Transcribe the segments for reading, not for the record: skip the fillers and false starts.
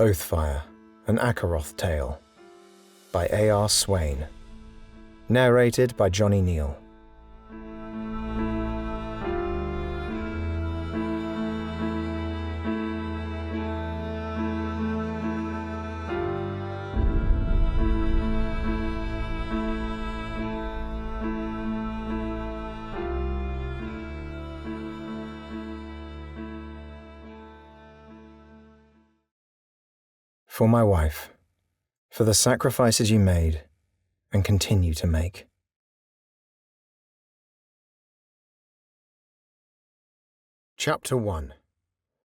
Oathfire, an Akaroth Tale by A.R. Swain. Narrated by Johnny Neal. For my wife, for the sacrifices you made and continue to make. Chapter 1.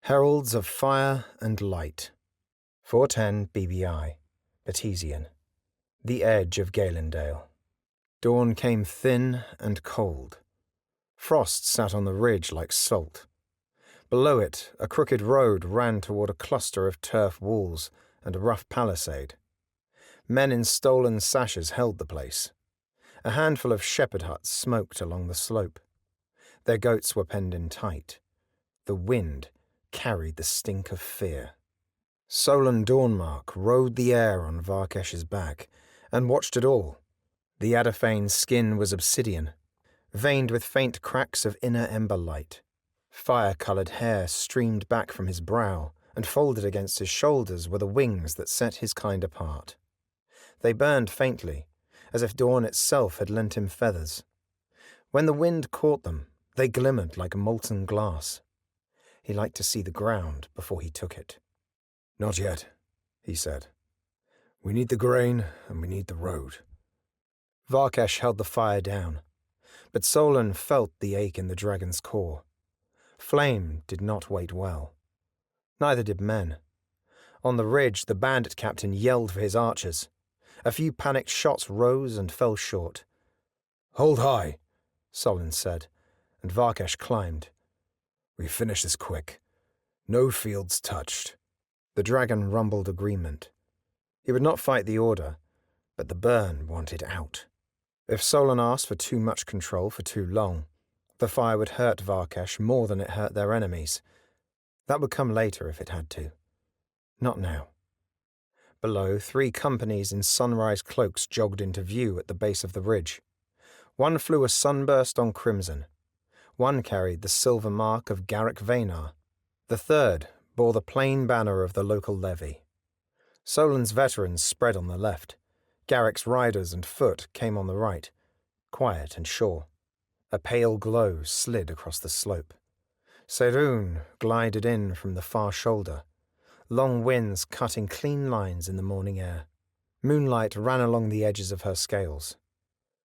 Heralds of Fire and Light. 410 BBI, Batesian. The edge of Galendale. Dawn came thin and cold. Frost sat on the ridge like salt. Below it, a crooked road ran toward a cluster of turf walls and a rough palisade. Men in stolen sashes held the place. A handful of shepherd huts smoked along the slope. Their goats were penned in tight. The wind carried the stink of fear. Solon Dawnmark rode the air on Varkesh's back and watched it all. The Adderfane's skin was obsidian, veined with faint cracks of inner ember light. Fire-coloured hair streamed back from his brow, and folded against his shoulders were the wings that set his kind apart. They burned faintly, as if dawn itself had lent him feathers. When the wind caught them, they glimmered like molten glass. He liked to see the ground before he took it. "Not yet," he said. "We need the grain, and we need the road." Varkesh held the fire down, but Solon felt the ache in the dragon's core. Flame did not wait well. Neither did men. On the ridge, the bandit captain yelled for his archers. A few panicked shots rose and fell short. "Hold high," Solon said, and Varkesh climbed. "We finish this quick. No fields touched." The dragon rumbled agreement. He would not fight the order, but the burn wanted out. If Solon asked for too much control for too long, the fire would hurt Varkesh more than it hurt their enemies. That would come later if it had to. Not now. Below, 3 companies in sunrise cloaks jogged into view at the base of the ridge. One flew a sunburst on crimson. One carried the silver mark of Garrick Vaynar. The third bore the plain banner of the local levy. Solon's veterans spread on the left. Garrick's riders and foot came on the right, quiet and sure. A pale glow slid across the slope. Seroun glided in from the far shoulder, long winds cutting clean lines in the morning air. Moonlight ran along the edges of her scales.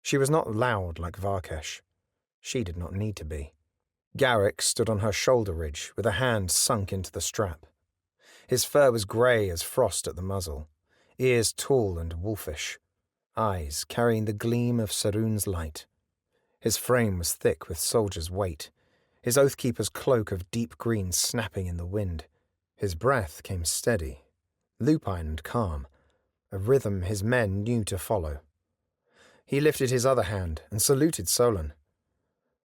She was not loud like Varkesh. She did not need to be. Garrick stood on her shoulder ridge with a hand sunk into the strap. His fur was grey as frost at the muzzle, ears tall and wolfish, eyes carrying the gleam of Seroun's light. His frame was thick with soldier's weight, his Oathkeeper's cloak of deep green snapping in the wind. His breath came steady, lupine and calm, a rhythm his men knew to follow. He lifted his other hand and saluted Solon.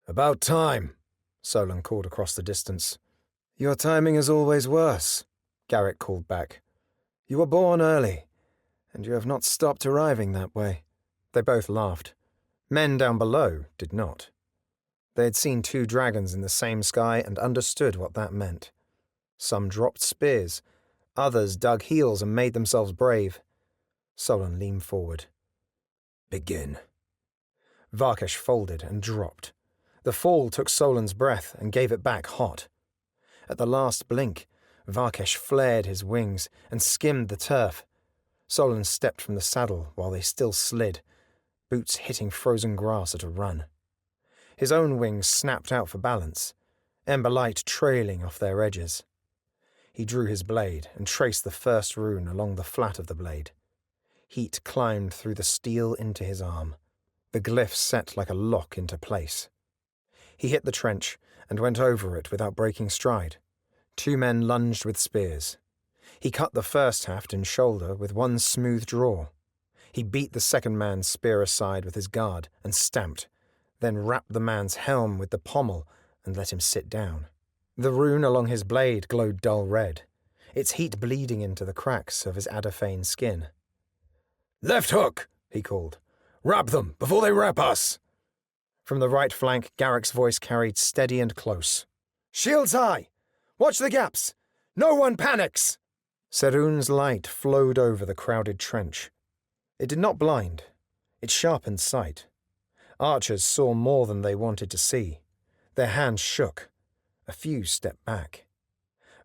"About time," Solon called across the distance. "Your timing is always worse," Garrick called back. "You were born early, and you have not stopped arriving that way." They both laughed. Men down below did not. They had seen 2 dragons in the same sky and understood what that meant. Some dropped spears, others dug heels and made themselves brave. Solon leaned forward. "Begin." Varkesh folded and dropped. The fall took Solon's breath and gave it back hot. At the last blink, Varkesh flared his wings and skimmed the turf. Solon stepped from the saddle while they still slid, boots hitting frozen grass at a run. His own wings snapped out for balance, ember light trailing off their edges. He drew his blade and traced the first rune along the flat of the blade. Heat climbed through the steel into his arm. The glyph set like a lock into place. He hit the trench and went over it without breaking stride. 2 men lunged with spears. He cut the first haft in shoulder with one smooth draw. He beat the second man's spear aside with his guard and stamped, then rapped the man's helm with the pommel and let him sit down. The rune along his blade glowed dull red. its heat bleeding into the cracks of his Adderfane skin. "Left hook!" he called. "Wrap them before they wrap us!" From the right flank, Garrick's voice carried steady and close. "Shields high! Watch the gaps! No one panics!" Seroon's light flowed over the crowded trench. It did not blind. It sharpened sight. Archers saw more than they wanted to see. Their hands shook. A few stepped back.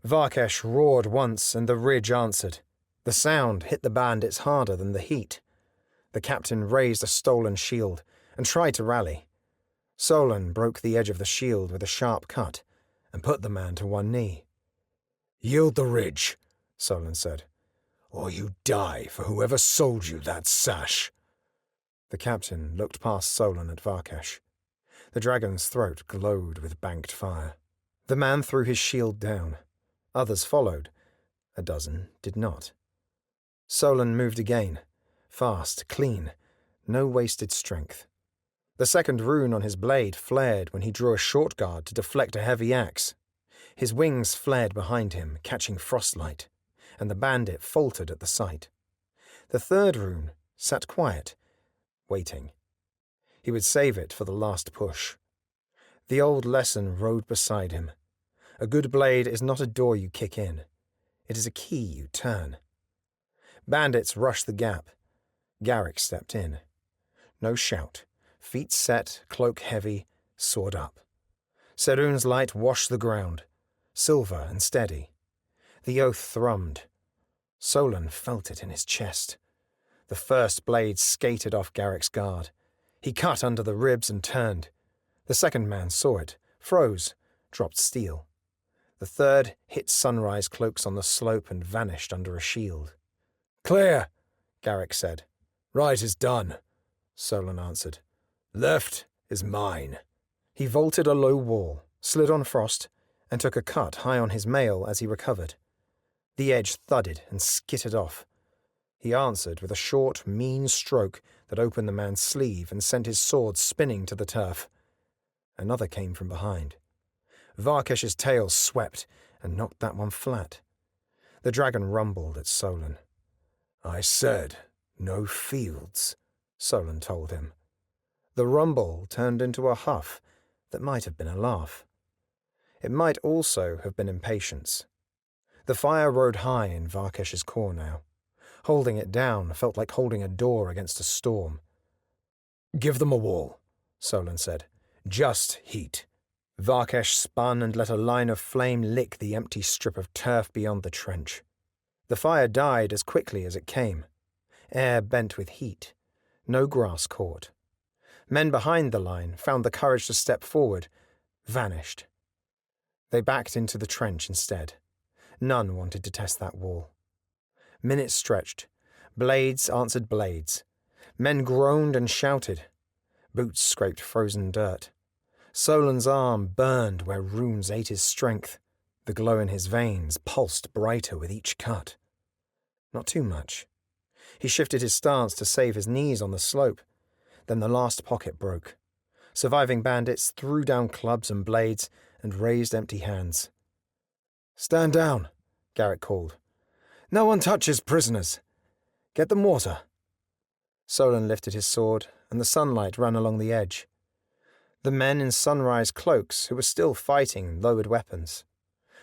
Varkesh roared once, and the ridge answered. The sound hit the bandits harder than the heat. The captain raised a stolen shield and tried to rally. Solon broke the edge of the shield with a sharp cut and put the man to one knee. "Yield the ridge," Solon said, "or you die for whoever sold you that sash." The captain looked past Solon at Varkesh. The dragon's throat glowed with banked fire. The man threw his shield down. Others followed. A dozen did not. Solon moved again. Fast, clean, no wasted strength. The second rune on his blade flared when he drew a short guard to deflect a heavy axe. His wings flared behind him, catching frostlight, and the bandit faltered at the sight. The third rune sat quiet, waiting. He would save it for the last push. The old lesson rode beside him. A good blade is not a door you kick in. It is a key you turn. Bandits rushed the gap. Garrick stepped in. No shout. Feet set, cloak heavy, sword up. Seroon's light washed the ground, silver and steady. The oath thrummed. Solon felt it in his chest. The first blade skated off Garrick's guard. He cut under the ribs and turned. The second man saw it, froze, dropped steel. The third hit sunrise cloaks on the slope and vanished under a shield. "Clear," Garrick said. "Right is done," Solon answered. "Left is mine." He vaulted a low wall, slid on frost, and took a cut high on his mail as he recovered. The edge thudded and skittered off. He answered with a short, mean stroke that opened the man's sleeve and sent his sword spinning to the turf. Another came from behind. Varkesh's tail swept and knocked that one flat. The dragon rumbled at Solon. "I said, no fields," Solon told him. The rumble turned into a huff that might have been a laugh. It might also have been impatience. The fire rode high in Varkesh's core now. Holding it down felt like holding a door against a storm. "Give them a wall," Solon said. "Just heat." Varkesh spun and let a line of flame lick the empty strip of turf beyond the trench. The fire died as quickly as it came. Air bent with heat. No grass caught. Men behind the line found the courage to step forward, vanished. They backed into the trench instead. None wanted to test that wall. Minutes stretched. Blades answered blades. Men groaned and shouted. Boots scraped frozen dirt. Solon's arm burned where runes ate his strength. The glow in his veins pulsed brighter with each cut. Not too much. He shifted his stance to save his knees on the slope. Then the last pocket broke. Surviving bandits threw down clubs and blades and raised empty hands. "Stand down," Garrick called. "No one touches prisoners. Get them water." Solon lifted his sword, and the sunlight ran along the edge. The men in sunrise cloaks who were still fighting lowered weapons.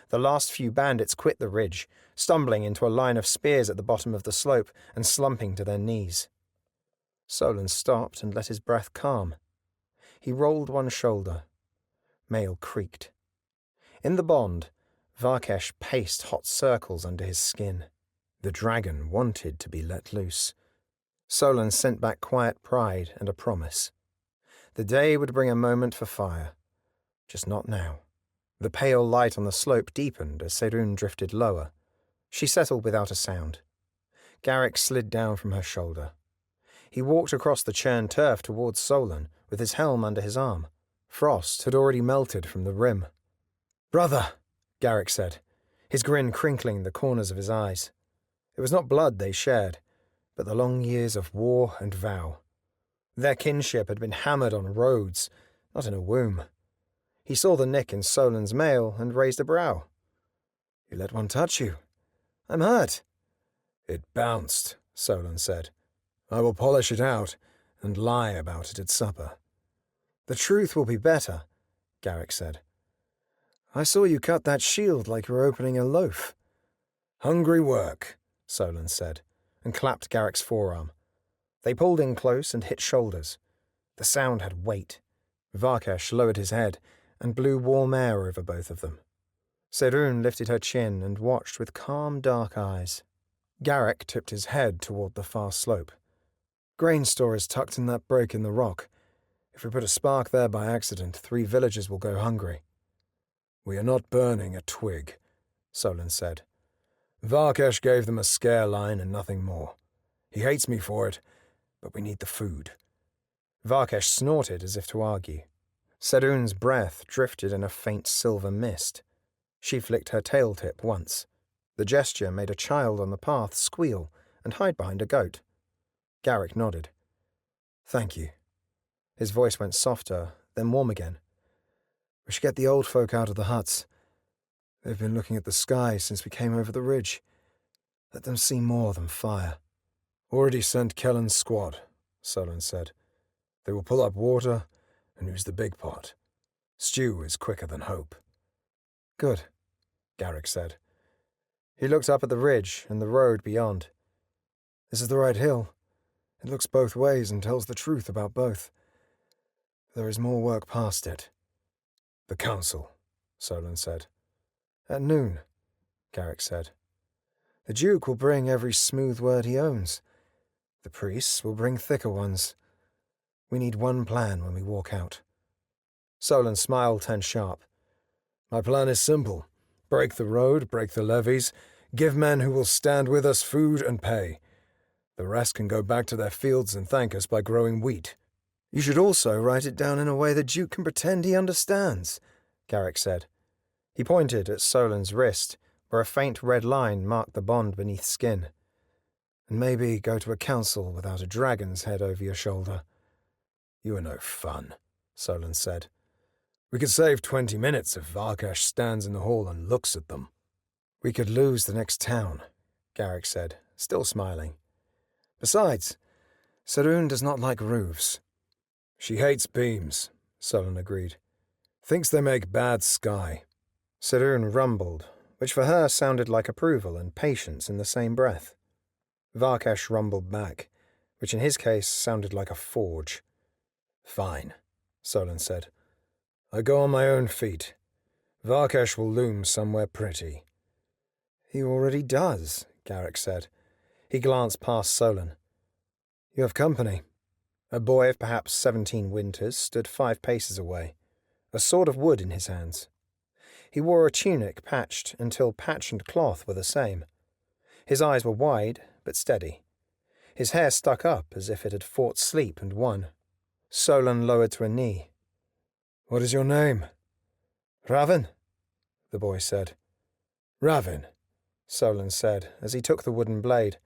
The last few bandits quit the ridge, stumbling into a line of spears at the bottom of the slope and slumping to their knees. Solon stopped and let his breath calm. He rolled one shoulder. Mail creaked. In the bond, Varkesh paced hot circles under his skin. The dragon wanted to be let loose. Solon sent back quiet pride and a promise. The day would bring a moment for fire. Just not now. The pale light on the slope deepened as Seroon drifted lower. She settled without a sound. Garrick slid down from her shoulder. He walked across the churned turf towards Solon, with his helm under his arm. Frost had already melted from the rim. "Brother," Garrick said, his grin crinkling the corners of his eyes. It was not blood they shared, but the long years of war and vow. Their kinship had been hammered on roads, not in a womb. He saw the nick in Solon's mail and raised a brow. "You let one touch you?" I'm hurt." "It bounced," Solon said. "I will polish it out and lie about it at supper." "The truth will be better," Garrick said. "I saw you cut that shield like you were opening a loaf." "Hungry work," Solon said, and clapped Garrick's forearm. They pulled in close and hit shoulders. The sound had weight. Varkesh lowered his head and blew warm air over both of them. Serun lifted her chin and watched with calm, dark eyes. Garrick tipped his head toward the far slope. "Grain store is tucked in that break in the rock. If we put a spark there by accident, 3 villagers will go hungry." "We are not burning a twig," Solon said. "Varkesh gave them a scare line and nothing more. He hates me for it, but we need the food." Varkesh snorted as if to argue. Serun's breath drifted in a faint silver mist. She flicked her tail tip once. The gesture made a child on the path squeal and hide behind a goat. Garrick nodded. "Thank you." His voice went softer, then warm again. "We should get the old folk out of the huts. They've been looking at the sky since we came over the ridge. Let them see more than fire." "Already sent Kellen's squad," Solon said. "They will pull up water and use the big pot. Stew is quicker than hope." "Good," Garrick said. He looked up at the ridge and the road beyond. "This is the right hill. It looks both ways and tells the truth about both. There is more work past it." "The council," Solon said. "At noon," Garrick said. "The Duke will bring every smooth word he owns. The priests will bring thicker ones. We need one plan when we walk out." Solon's smile turned sharp. "My plan is simple. Break the road, break the levees, give men who will stand with us food and pay. The rest can go back to their fields and thank us by growing wheat." "You should also write it down in a way the Duke can pretend he understands," Garrick said. He pointed at Solon's wrist, where a faint red line marked the bond beneath skin. "And maybe go to a council without a dragon's head over your shoulder." "You are no fun," Solon said. "We could save 20 minutes if Varkesh stands in the hall and looks at them." "We could lose the next town," Garrick said, still smiling. "Besides, Serun does not like roofs." "She hates beams," Solon agreed. "Thinks they make bad sky." Serun rumbled, which for her sounded like approval and patience in the same breath. Varkesh rumbled back, which in his case sounded like a forge. "Fine," Solon said. "I go on my own feet. Varkesh will loom somewhere pretty." "He already does," Garrick said. He glanced past Solon. "You have company." A boy of perhaps 17 winters stood 5 paces away, a sword of wood in his hands. He wore a tunic patched until patch and cloth were the same. His eyes were wide, but steady. His hair stuck up as if it had fought sleep and won. Solon lowered to a knee. "What is your name?" "Ravin," the boy said. "Ravin," Solon said as he took the wooden blade.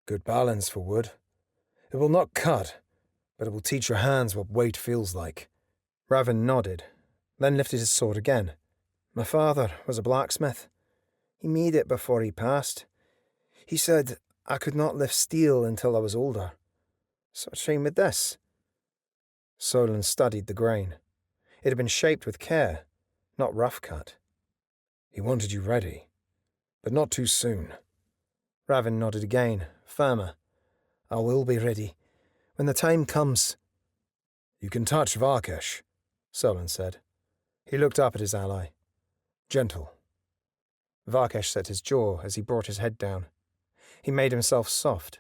"Good balance for wood. It will not cut, but it will teach your hands what weight feels like." Ravin nodded, then lifted his sword again. "My father was a blacksmith. He made it before he passed. He said I could not lift steel until I was older. So I trained with this." Solon studied the grain. It had been shaped with care, not rough cut. "He wanted you ready, but not too soon." Ravin nodded again, firmer. "I will be ready, when the time comes." "You can touch Varkesh," Solon said. He looked up at his ally. "Gentle." Varkesh set his jaw as he brought his head down. He made himself soft.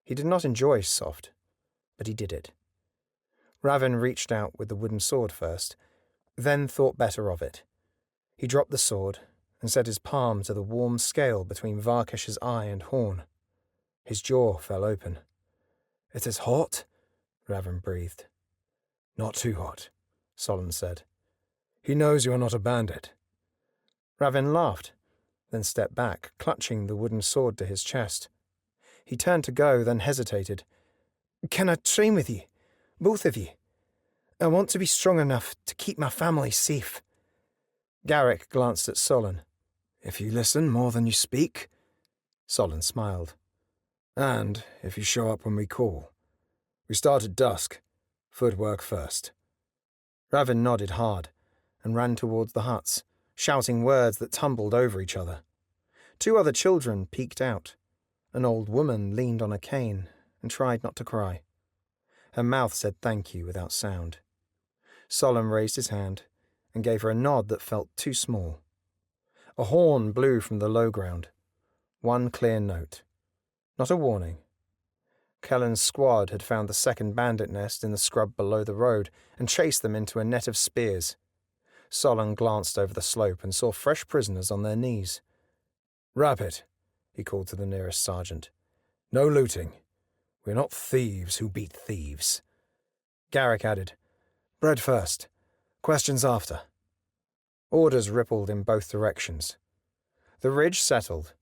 He did not enjoy soft, but he did it. Ravin reached out with the wooden sword first, then thought better of it. He dropped the sword and set his palm to the warm scale between Varkesh's eye and horn. His jaw fell open. "It is hot," Ravin breathed. "Not too hot," Solon said. "He knows you are not a bandit." Ravin laughed, then stepped back, clutching the wooden sword to his chest. He turned to go, then hesitated. "Can I train with you? Both of you? I want to be strong enough to keep my family safe." Garrick glanced at Solon. If you listen more than you speak, Solon smiled. And if you show up when we call. We start at dusk. Footwork first. Ravin nodded hard and ran towards the huts, shouting words that tumbled over each other. 2 other children peeked out. An old woman leaned on a cane and tried not to cry. Her mouth said thank you without sound. Solon raised his hand and gave her a nod that felt too small. A horn blew from the low ground. 1 clear note. Not a warning. Kellen's squad had found the second bandit nest in the scrub below the road and chased them into a net of spears. Solon glanced over the slope and saw fresh prisoners on their knees. "Rapid," he called to the nearest sergeant. "No looting. We're not thieves who beat thieves." Garrick added, "Bread first. Questions after." Orders rippled in both directions. The ridge settled.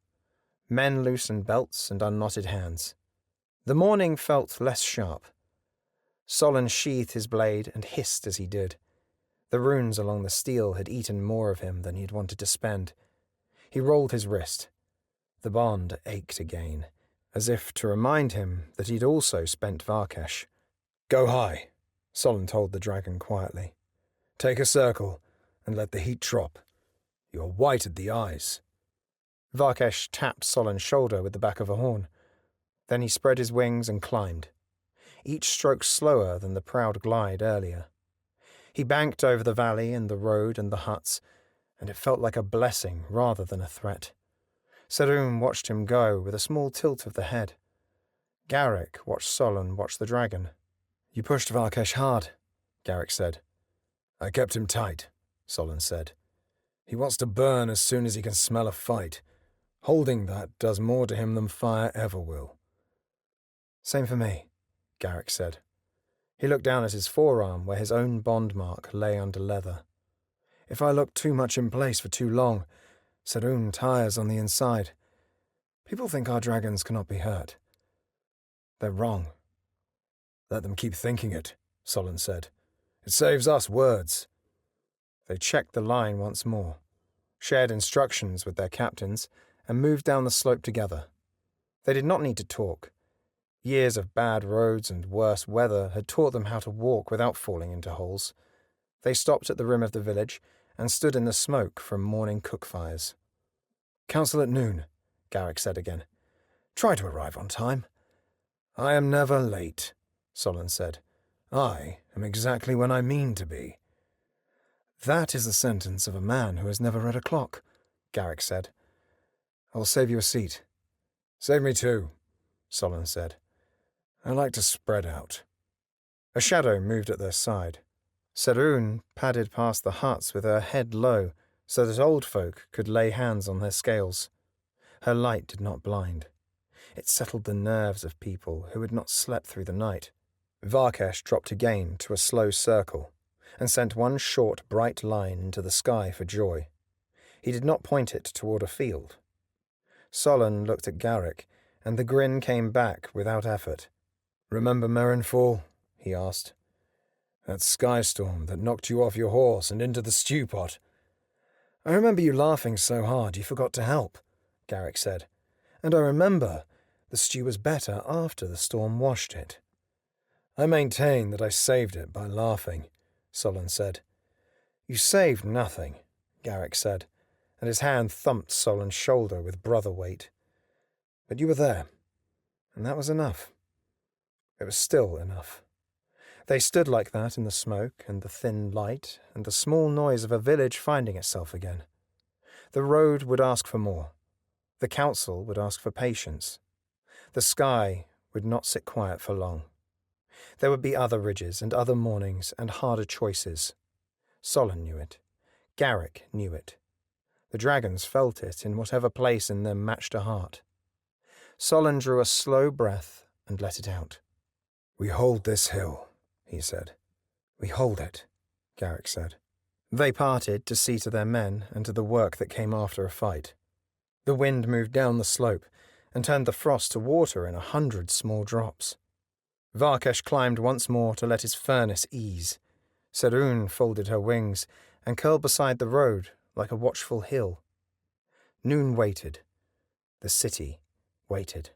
Men loosened belts and unknotted hands. The morning felt less sharp. Solon sheathed his blade and hissed as he did. The runes along the steel had eaten more of him than he had wanted to spend. He rolled his wrist. The bond ached again, as if to remind him that he'd also spent Varkesh. "Go high," Solon told the dragon quietly. "Take a circle and let the heat drop. You're white at the eyes." Varkesh tapped Solon's shoulder with the back of a horn. Then he spread his wings and climbed, each stroke slower than the proud glide earlier. He banked over the valley and the road and the huts, and it felt like a blessing rather than a threat. Saroon watched him go with a small tilt of the head. Garrick watched Solon watch the dragon. "You pushed Varkesh hard," Garrick said. "I kept him tight," Solon said. "He wants to burn as soon as he can smell a fight. Holding that does more to him than fire ever will." "Same for me," Garrick said. He looked down at his forearm where his own bond mark lay under leather. "If I look too much in place for too long, Saroon tires on the inside. People think our dragons cannot be hurt. They're wrong." "Let them keep thinking it," Solon said. "It saves us words." They checked the line once more, shared instructions with their captains, and moved down the slope together. They did not need to talk. Years of bad roads and worse weather had taught them how to walk without falling into holes. They stopped at the rim of the village and stood in the smoke from morning cook-fires. "Council at noon," Garrick said again. "Try to arrive on time." "I am never late," Solon said. "I am exactly when I mean to be." "That is the sentence of a man who has never read a clock," Garrick said. "I will save you a seat." "Save me too," Solon said. "I like to spread out." A shadow moved at their side. Saroon padded past the huts with her head low so that old folk could lay hands on their scales. Her light did not blind. It settled the nerves of people who had not slept through the night. Varkesh dropped again to a slow circle and sent 1 short, bright line into the sky for joy. He did not point it toward a field. Solon looked at Garrick, and the grin came back without effort. "Remember Merenfall?" he asked. "That sky storm that knocked you off your horse and into the stew pot?" "I remember you laughing so hard you forgot to help," Garrick said. "And I remember the stew was better after the storm washed it." "I maintain that I saved it by laughing," Solon said. "You saved nothing," Garrick said, and his hand thumped Solon's shoulder with brother weight. "But you were there, and that was enough." It was still enough. They stood like that in the smoke and the thin light and the small noise of a village finding itself again. The road would ask for more. The council would ask for patience. The sky would not sit quiet for long. There would be other ridges and other mornings and harder choices. Solon knew it. Garrick knew it. The dragons felt it in whatever place in them matched a heart. Solon drew a slow breath and let it out. "We hold this hill," he said. "We hold it," Garrick said. They parted to see to their men and to the work that came after a fight. The wind moved down the slope and turned the frost to water in 100 small drops. Varkesh climbed once more to let his furnace ease. Saroon folded her wings and curled beside the road like a watchful hill. Noon waited. The city waited.